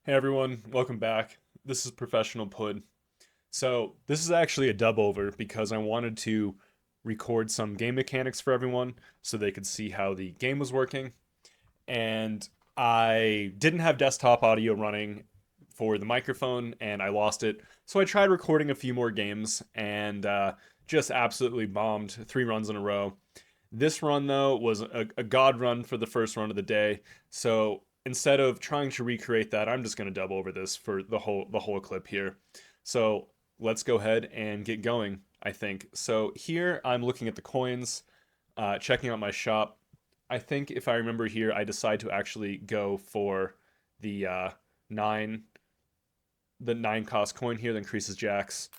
Hey everyone, welcome back. This is Professional Pud. So, this is actually a dub over because I wanted to record some game mechanics for everyone so they could see how the game was working. And I didn't have desktop audio running for the microphone and I lost it. So, I tried recording a few more games and just absolutely bombed 3 runs in a row. This run, though, was a god run for the first run of the day. So instead of trying to recreate that, I'm just going to dub over this for the whole clip here. So let's go ahead and get going. I think so. Here I'm looking at the coins, checking out my shop. I think if I remember here, I decide to actually go for the nine, the 9 cost coin here that increases jacks,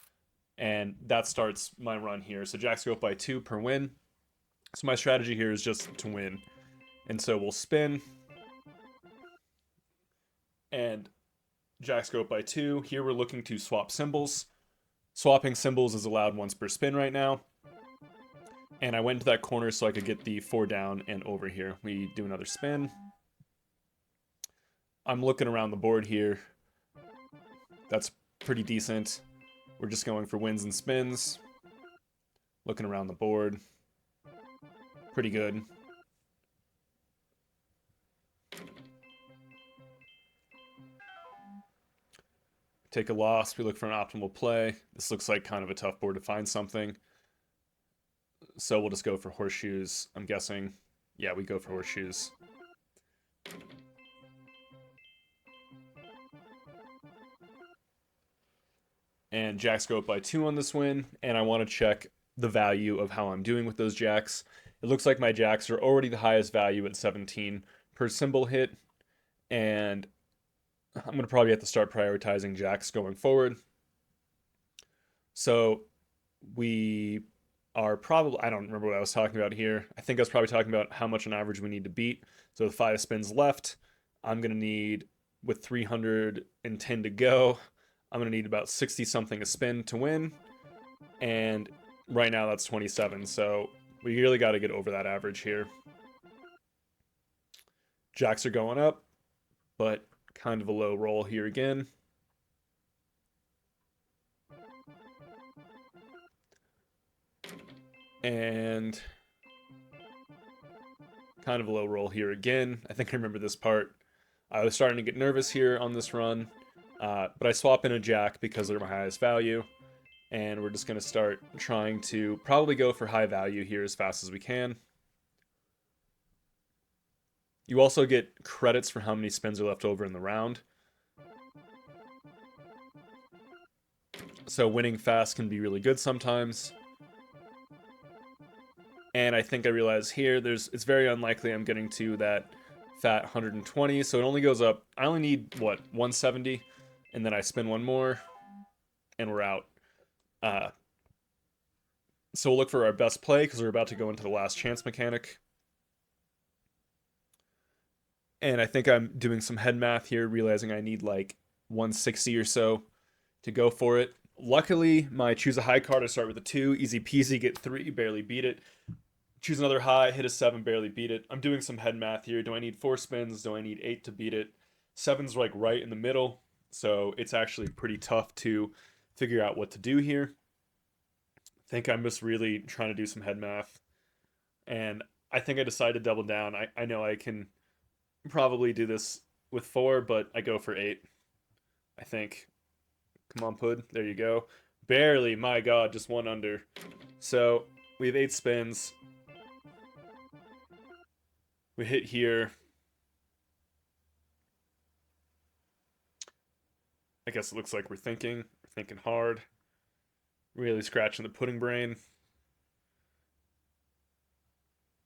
and that starts my run here. So jacks go up by 2 per win. So my strategy here is just to win. And so we'll spin, and jacks go up by 2. Here we're looking to swap symbols. Swapping symbols is allowed once per spin right now. And I went into that corner so I could get the 4 down and over here. We do another spin. I'm looking around the board here. That's pretty decent. We're just going for wins and spins. Looking around the board. Pretty good. Take a loss. We look for an optimal play. This looks like kind of a tough board to find something. So we'll just go for horseshoes, I'm guessing. Yeah, we go for horseshoes. And jacks go up by 2 on this win, and I want to check the value of how I'm doing with those jacks. It looks like my jacks are already the highest value at 17 per symbol hit, and I'm going to probably have to start prioritizing jacks going forward. So we are probably, I don't remember what I was talking about here. I think I was probably talking about how much on average we need to beat. So with 5 spins left, I'm going to need, with 310 to go, I'm going to need about 60 something a spin to win. And right now that's 27. So we really got to get over that average here. Jacks are going up, but kind of a low roll here again. And kind of a low roll here again. I think I remember this part. I was starting to get nervous here on this run, but I swap in a jack because they're my highest value. And we're just going to start trying to probably go for high value here as fast as we can. You also get credits for how many spins are left over in the round. So winning fast can be really good sometimes. And I think I realize here it's very unlikely I'm getting to that fat 120, so it only goes up. I only need what, 170, and then I spin one more and we're out. Uh, so we'll look for our best play because we're about to go into the last chance mechanic. And I think I'm doing some head math here, realizing I need like 160 or so to go for it. Luckily, my choose a high card, I start with a 2, easy peasy, get 3, barely beat it. Choose another high, hit a 7, barely beat it. I'm doing some head math here. Do I need 4 spins? Do I need 8 to beat it? 7's like right in the middle, so it's actually pretty tough to figure out what to do here. I think I'm just really trying to do some head math, and I think I decided to double down. I know I can probably do this with 4, but I go for 8, I think. Come on, Pud. There you go. Barely, my god, just one under. So we have 8 spins. We hit here. I guess it looks like we're thinking hard, really scratching the pudding brain.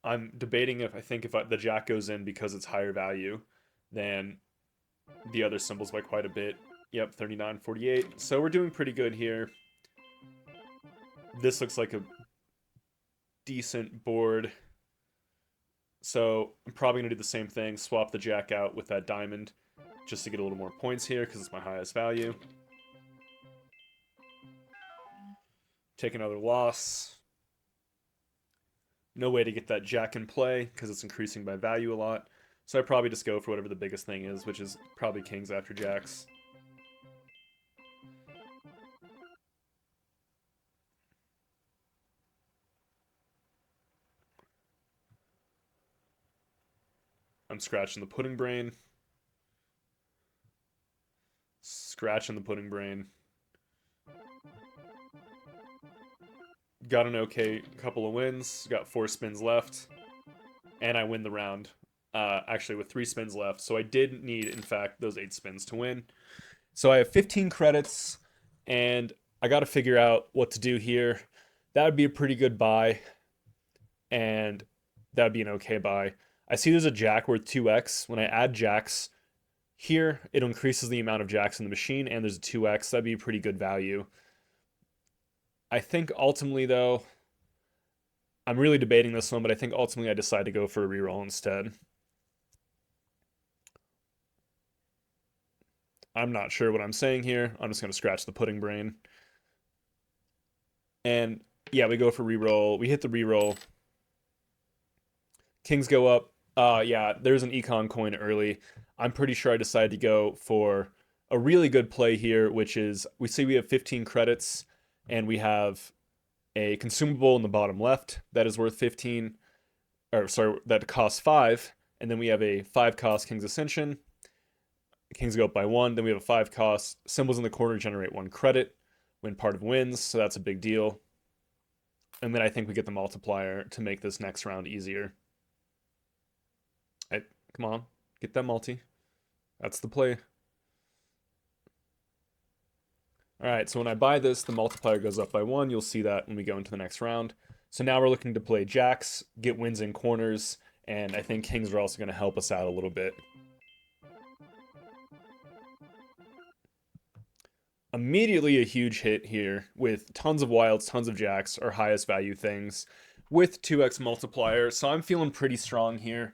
I'm debating if I think if the jack goes in because it's higher value than the other symbols by quite a bit. Yep, 39.48. So we're doing pretty good here. This looks like a decent board. So I'm probably going to do the same thing, swap the jack out with that diamond just to get a little more points here because it's my highest value. Take another loss. No way to get that jack in play because it's increasing by value a lot. So I probably just go for whatever the biggest thing is, which is probably kings after jacks. I'm scratching the pudding brain. Scratching the pudding brain. Got an okay couple of wins. Got 4 spins left. And I win the round. Actually, with 3 spins left. So I did need, in fact, those 8 spins to win. So I have 15 credits. And I got to figure out what to do here. That would be a pretty good buy. And that would be an okay buy. I see there's a jack worth 2x. When I add jacks here, it increases the amount of jacks in the machine, and there's a 2x. That'd be a pretty good value. I think ultimately, though, I'm really debating this one, but I think ultimately I decide to go for a reroll instead. I'm not sure what I'm saying here. I'm just going to scratch the pudding brain. And yeah, we go for reroll. We hit the reroll. Kings go up. Yeah, there's an econ coin early. I'm pretty sure I decided to go for a really good play here, which is we see we have 15 credits and we have a consumable in the bottom left that is worth 15, or sorry, that costs 5. And then we have a 5 cost King's Ascension. Kings go up by 1. Then we have a 5 cost. Symbols in the corner generate 1 credit when part of wins, so that's a big deal. And then I think we get the multiplier to make this next round easier. Come on, get that multi. That's the play. All right, so when I buy this, the multiplier goes up by 1. You'll see that when we go into the next round. So now we're looking to play jacks, get wins in corners, and I think kings are also going to help us out a little bit. Immediately a huge hit here with tons of wilds, tons of jacks, our highest value things, with 2x multiplier. So I'm feeling pretty strong here.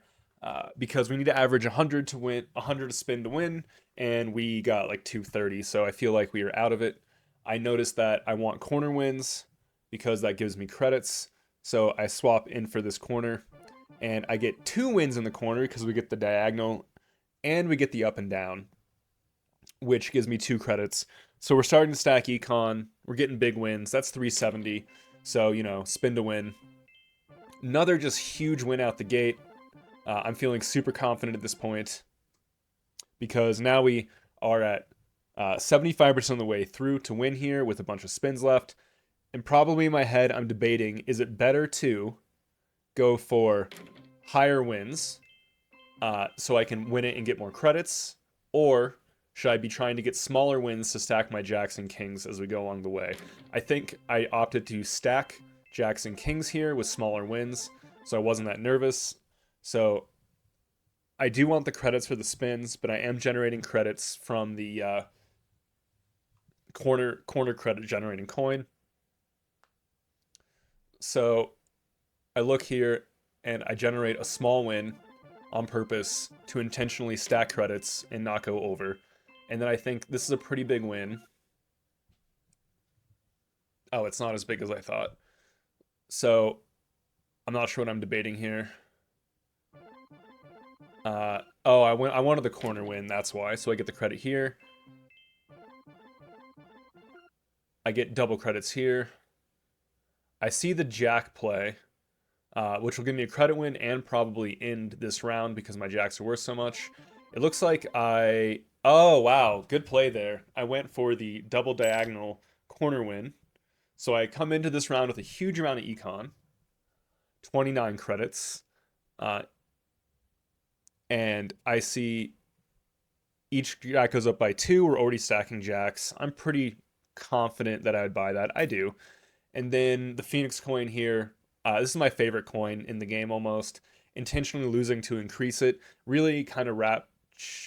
Because we need to average 100 to win, 100 to spin to win, and we got like 230, so I feel like we are out of it. I noticed that I want corner wins because that gives me credits, so I swap in for this corner, and I get 2 wins in the corner because we get the diagonal, and we get the up and down, which gives me 2 credits. So we're starting to stack econ, we're getting big wins, that's 370, so, you know, spin to win. Another just huge win out the gate. I'm feeling super confident at this point because now we are at 75% of the way through to win here with a bunch of spins left. And probably in my head, I'm debating, is it better to go for higher wins so I can win it and get more credits? Or should I be trying to get smaller wins to stack my jacks and kings as we go along the way? I think I opted to stack jacks and kings here with smaller wins, so I wasn't that nervous. So I do want the credits for the spins, but I am generating credits from the corner credit generating coin. So I look here and I generate a small win on purpose to intentionally stack credits and not go over. And then I think this is a pretty big win. Oh, it's not as big as I thought. So I'm not sure what I'm debating here. Oh, I wanted the corner win, that's why. So I get the credit here. I get double credits here. I see the jack play, which will give me a credit win and probably end this round because my jacks are worth so much. It looks like oh, wow, good play there. I went for the double diagonal corner win. So I come into this round with a huge amount of econ, 29 credits. And I see each jack goes up by 2. We're already stacking jacks. I'm pretty confident that I would buy that. I do. And then the Phoenix coin here. This is my favorite coin in the game almost. Intentionally losing to increase it really kind of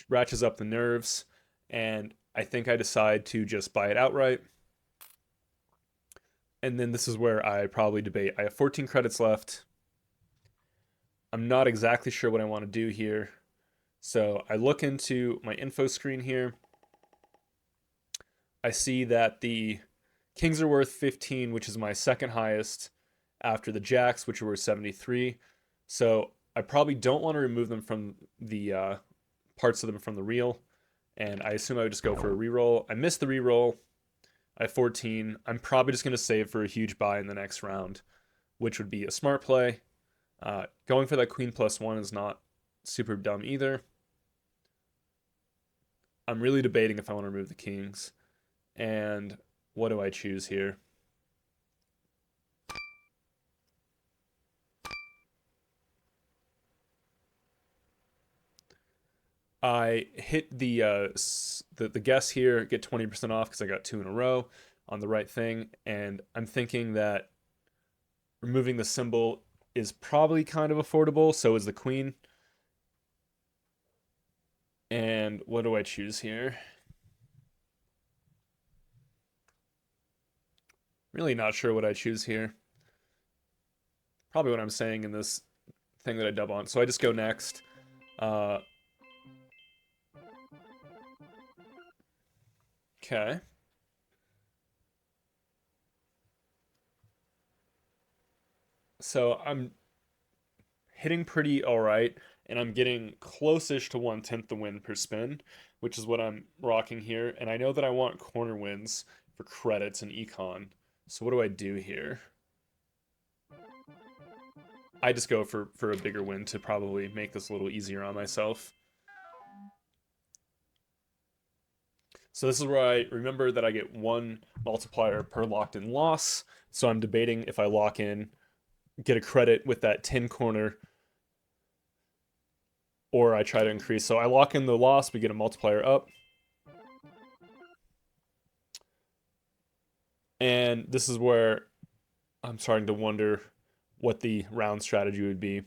ratchets up the nerves. And I think I decide to just buy it outright. And then this is where I probably debate. I have 14 credits left. I'm not exactly sure what I want to do here. So I look into my info screen here. I see that the kings are worth 15, which is my second highest after the jacks, which are worth 73. So I probably don't want to remove them from the parts of them from the reel, and I assume I would just go for a reroll. I missed the reroll. I have 14. I'm probably just going to save for a huge buy in the next round, which would be a smart play. Going for that queen +1 is not super dumb either. I'm really debating if I want to remove the kings. And what do I choose here? I hit the guess here, get 20% off because I got 2 in a row on the right thing, and I'm thinking that removing the symbol is probably kind of affordable. So is the queen. And what do I choose here? Really not sure what I choose here. Probably what I'm saying in this thing that I dub on. So I just go next. Okay. So I'm hitting pretty all right, and I'm getting close-ish to 1/10 the win per spin, which is what I'm rocking here. And I know that I want corner wins for credits and econ. So what do I do here? I just go for a bigger win to probably make this a little easier on myself. So this is where I remember that I get 1 multiplier per locked in loss. So I'm debating if I lock in, get a credit with that 10 corner, or I try to increase. So I lock in the loss, we get a multiplier up. And this is where I'm starting to wonder what the round strategy would be.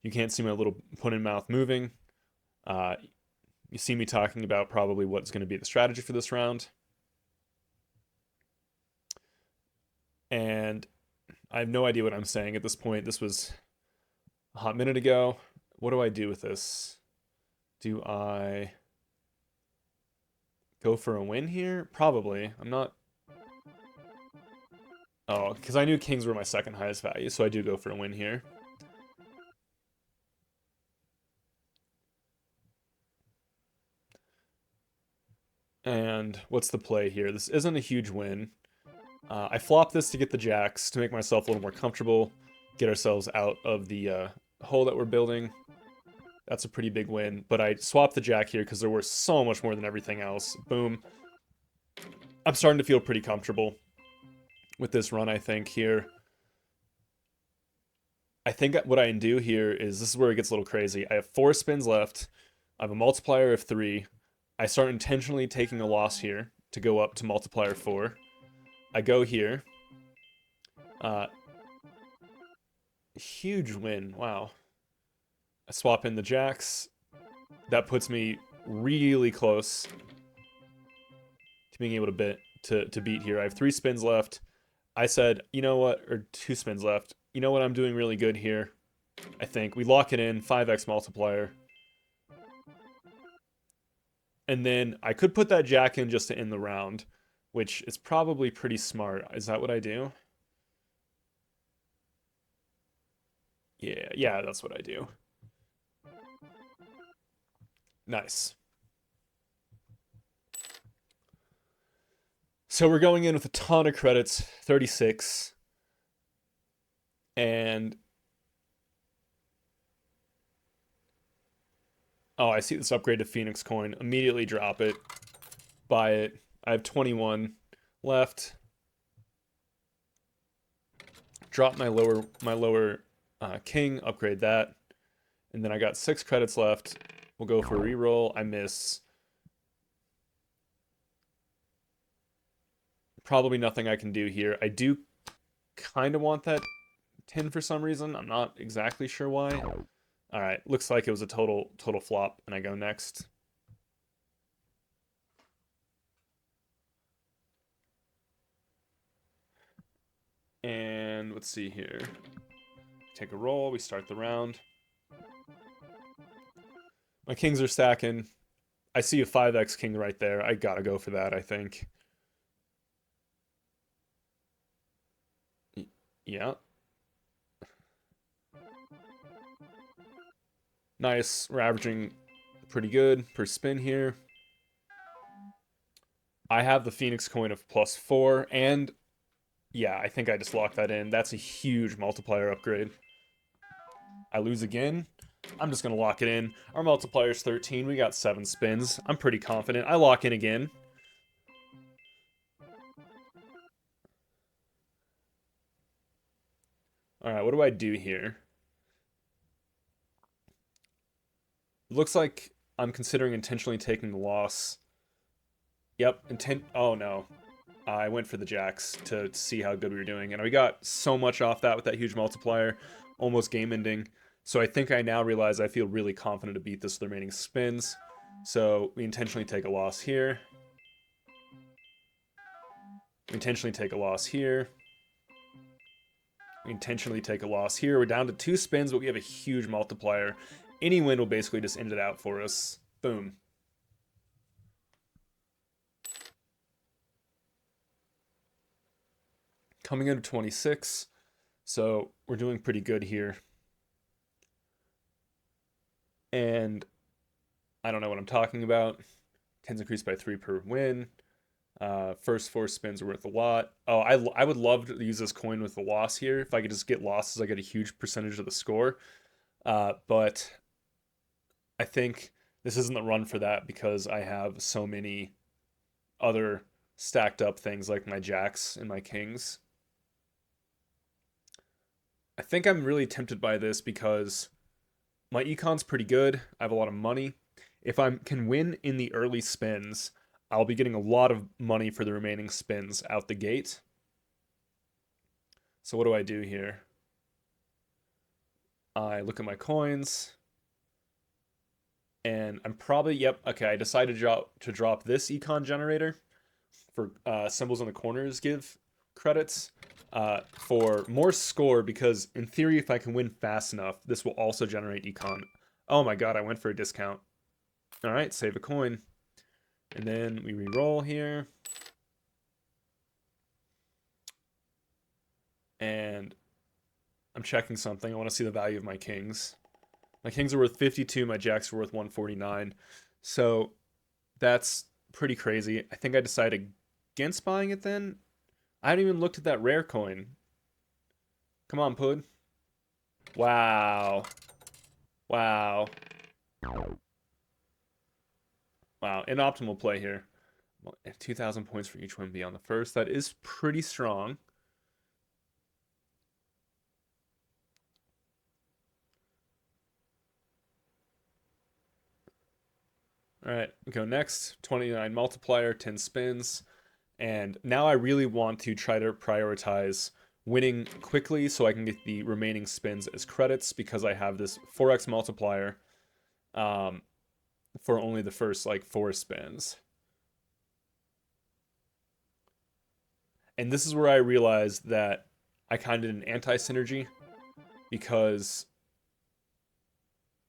You can't see my little put in mouth moving. Uh, you see me talking about probably what's going to be the strategy for this round. And I have no idea what I'm saying at this point. This was a hot minute ago. What do I do with this? Do I go for a win here? Probably. I'm not. Oh, because I knew kings were my second highest value, so I do go for a win here. And what's the play here? This isn't a huge win. I flop this to get the jacks to make myself a little more comfortable, get ourselves out of the hole that we're building. That's a pretty big win, but I swap the jack here because they're worth so much more than everything else. Boom. I'm starting to feel pretty comfortable with this run, I think, here. I think what I can do here is, this is where it gets a little crazy. I have 4 spins left. I have a multiplier of 3. I start intentionally taking a loss here to go up to multiplier 4. I go here. Huge win. Wow. I swap in the jacks. That puts me really close to being able to beat here. I have 3 spins left. I said, you know what, or 2 spins left. You know what, I'm doing really good here. I think we lock it in, 5x multiplier. And then I could put that jack in just to end the round, which is probably pretty smart. Is that what I do? Yeah, that's what I do. Nice. So we're going in with a ton of credits, 36. And oh, I see this upgrade to Phoenix coin. Immediately drop it. Buy it. I have 21 left. Drop my lower king, upgrade that. And then I got 6 credits left. We'll go for a reroll. I miss. Probably nothing I can do here. I do kind of want that 10 for some reason. I'm not exactly sure why. All right, looks like it was a total flop, and I go next. And let's see here. Take a roll. We start the round. My kings are stacking. I see a 5x king right there. I gotta go for that, I think. Yeah. Nice. We're averaging pretty good per spin here. I have the Phoenix coin of +4, and yeah, I think I just locked that in. That's a huge multiplier upgrade. I lose again. I'm just going to lock it in. Our multiplier is 13. We got 7 spins. I'm pretty confident. I lock in again. All right, what do I do here? Looks like I'm considering intentionally taking the loss. Yep, oh no. I went for the jacks to see how good we were doing, and we got so much off that with that huge multiplier, almost game ending. So I think I now realize I feel really confident to beat this with the remaining spins. So we intentionally take a loss here. We intentionally take a loss here. We intentionally take a loss here. We're down to 2 spins, but we have a huge multiplier. Any win will basically just end it out for us. Boom. Coming into 26. So we're doing pretty good here. And I don't know what I'm talking about. Tens increased by 3 per win. First 4 spins are worth a lot. Oh, I would love to use this coin with the loss here. If I could just get losses, I get a huge percentage of the score. But I think this isn't the run for that because I have so many other stacked up things like my jacks and my kings. I think I'm really tempted by this because my econ's pretty good. I have a lot of money. If I can win in the early spins, I'll be getting a lot of money for the remaining spins out the gate. So what do I do here? I look at my coins. And I'm probably, yep, okay, I decided to drop this econ generator for symbols in the corners give credits for more score because in theory, if I can win fast enough, this will also generate econ. Oh my god, I went for a discount. All right, save a coin. And then we re-roll here. And I'm checking something. I want to see the value of my kings. My kings are worth 52. My jacks are worth 149. So that's pretty crazy. I think I decided against buying it then. I haven't even looked at that rare coin. Come on, Pud. Wow. Wow. Wow. An optimal play here. 2,000 points for each one beyond the first. That is pretty strong. All right, go next. 29 multiplier, 10 spins. And now I really want to try to prioritize winning quickly so I can get the remaining spins as credits because I have this 4x multiplier for only the first like 4 spins. And this is where I realized that I kind of did an anti-synergy because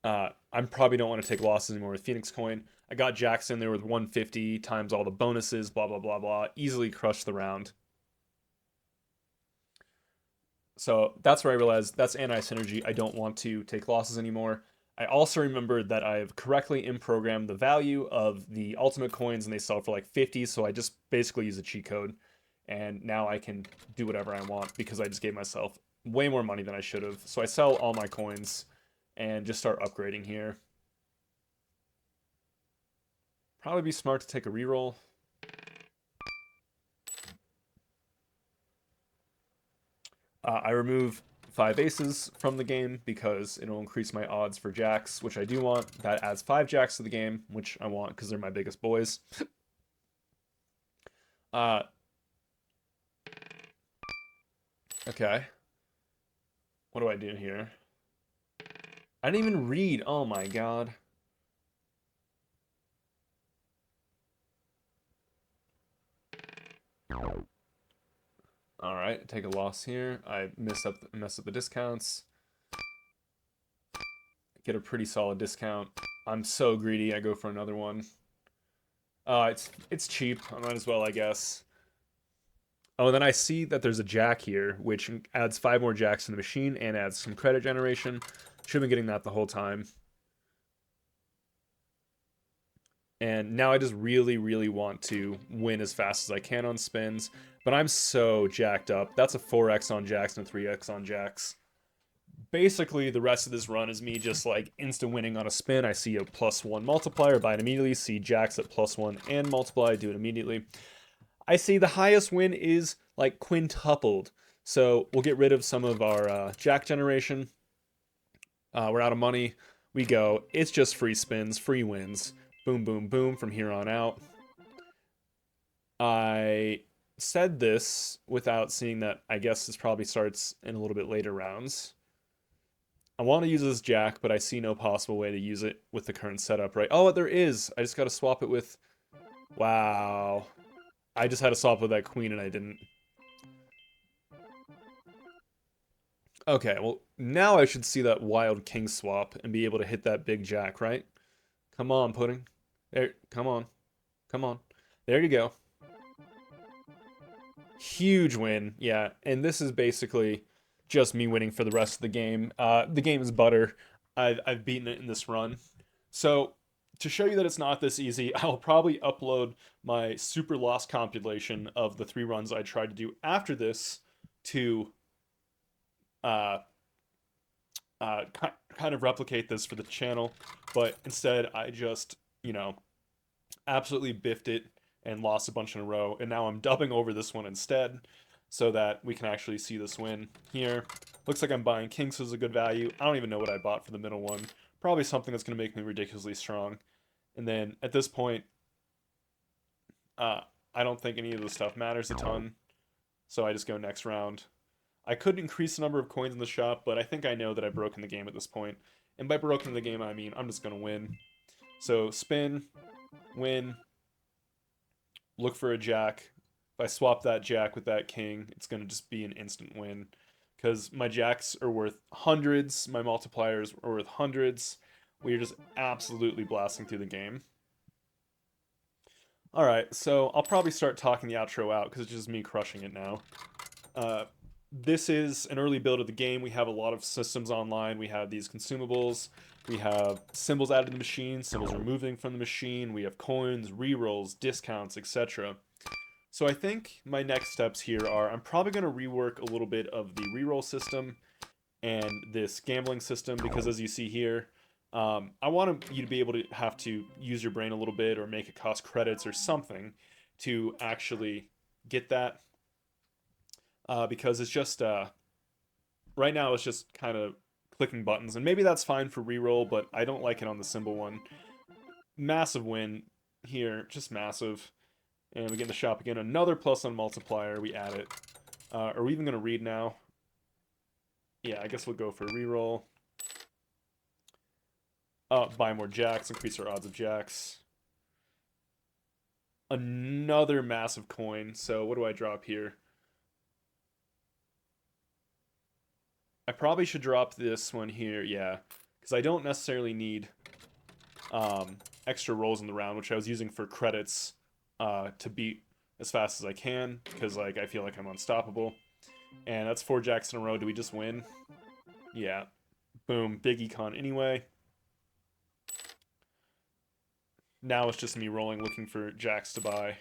I probably don't want to take losses anymore with Phoenix Coin. I got Jackson there with 150 times all the bonuses, blah, blah, blah, blah. Easily crushed the round. So that's where I realized that's anti-synergy. I don't want to take losses anymore. I also remembered that I've correctly in-programmed the value of the ultimate coins and they sell for like 50, so I just basically use a cheat code. And now I can do whatever I want because I just gave myself way more money than I should have. So I sell all my coins and just start upgrading here. Probably be smart to take a reroll. I remove 5 aces from the game because it'll increase my odds for jacks, which I do want. That adds 5 jacks to the game, which I want because they're my biggest boys. Okay. What do I do here? I didn't even read. Oh my god. All right, take a loss here. I mess up the discounts. Get a pretty solid discount. I'm so greedy. I go for another one. It's cheap. I might as well, I guess. Oh, and then I see that there's a jack here, which adds 5 more jacks to the machine and adds some credit generation. Should have been getting that the whole time. And now I just really, really want to win as fast as I can on spins. But I'm so jacked up. That's a 4x on jacks and a 3x on jacks. Basically, the rest of this run is me just like instant winning on a spin. I see a +1 multiplier, buy it immediately. See jacks at +1 and multiply, do it immediately. I see the highest win is like quintupled. So we'll get rid of some of our jack generation. We're out of money. We go. It's just free spins, free wins. Boom, boom, boom from here on out. I said this without seeing that I guess this probably starts in a little bit later rounds. I want to use this jack, but I see no possible way to use it with the current setup, right? Oh, there is. I just got to swap it with... Wow. I just had to swap with that queen and I didn't. Okay, well, now I should see that wild king swap and be able to hit that big jack, right? Come on, pudding. There, come on. Come on. There you go. Huge win, yeah. And this is basically just me winning for the rest of the game. The game is butter. I've beaten it in this run. So to show you that it's not this easy, I'll probably upload my super loss compilation of the 3 runs I tried to do after this to uh, kind of replicate this for the channel. But instead, I just, absolutely biffed it and lost a bunch in a row. And now I'm dubbing over this one instead so that we can actually see this win here. Looks like I'm buying kings as a good value. I don't even know what I bought for the middle one. Probably something that's going to make me ridiculously strong. And then at this point, I don't think any of this stuff matters a ton. So I just go next round. I could increase the number of coins in the shop, but I think I know that I've broken the game at this point. And by broken the game, I mean I'm just going to win. So spin, win, look for a jack. If I swap that jack with that king, it's going to just be an instant win. Because my jacks are worth hundreds, my multipliers are worth hundreds. We are just absolutely blasting through the game. Alright, so I'll probably start talking the outro out because it's just me crushing it now. This is an early build of the game. We have a lot of systems online. We have these consumables. We have symbols added to the machine, symbols removing from the machine. We have coins, rerolls, discounts, etc. So I think my next steps here are I'm probably going to rework a little bit of the reroll system and this gambling system because as you see here, I want you to be able to have to use your brain a little bit or make it cost credits or something to actually get that. Because it's just, right now it's just kind of clicking buttons. And maybe that's fine for reroll, but I don't like it on the symbol one. Massive win here, just massive. And we get in the shop again, another +1 multiplier, we add it. Are we even going to read now? Yeah, I guess we'll go for a reroll. Buy more jacks, increase our odds of jacks. Another massive coin, so what do I drop here? I probably should drop this one here, yeah. Because I don't necessarily need extra rolls in the round, which I was using for credits to beat as fast as I can. Because like I feel like I'm unstoppable. And that's 4 jacks in a row. Do we just win? Yeah. Boom. Big econ anyway. Now it's just me rolling, looking for jacks to buy.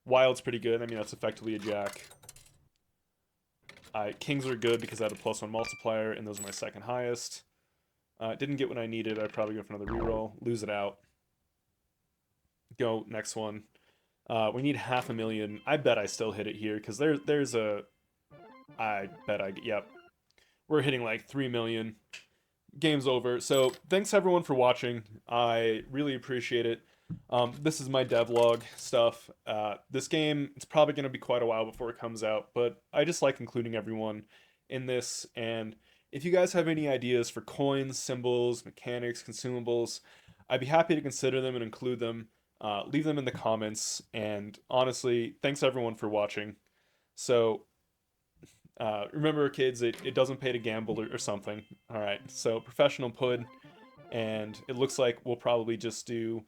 Wild's pretty good. I mean, that's effectively a jack. Kings are good because I had a +1 multiplier, and those are my second highest. Didn't get what I needed. I'd probably go for another reroll. Lose it out. Go, next one. We need 500,000. I bet I still hit it here, because there's a... I bet I... Yep. We're hitting like 3 million. Game's over. So, thanks everyone for watching. I really appreciate it. This is my devlog stuff. This game, it's probably going to be quite a while before it comes out, but I just like including everyone in this, and if you guys have any ideas for coins, symbols, mechanics, consumables, I'd be happy to consider them and include them. Leave them in the comments, and honestly, thanks everyone for watching. So, remember kids, it doesn't pay to gamble or something. Alright, so professional pud, and it looks like we'll probably just do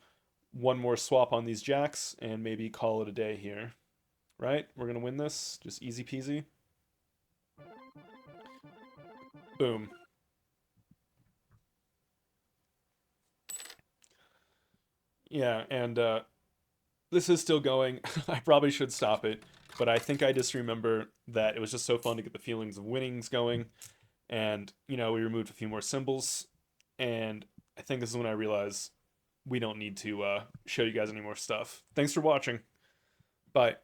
one more swap on these jacks and maybe call it a day here. Right? We're going to win this. Just easy peasy. Boom. Yeah, and this is still going. I probably should stop it, but I think I just remember that it was just so fun to get the feelings of winnings going. And, we removed a few more symbols. And I think this is when I realized we don't need to show you guys any more stuff. Thanks for watching. Bye.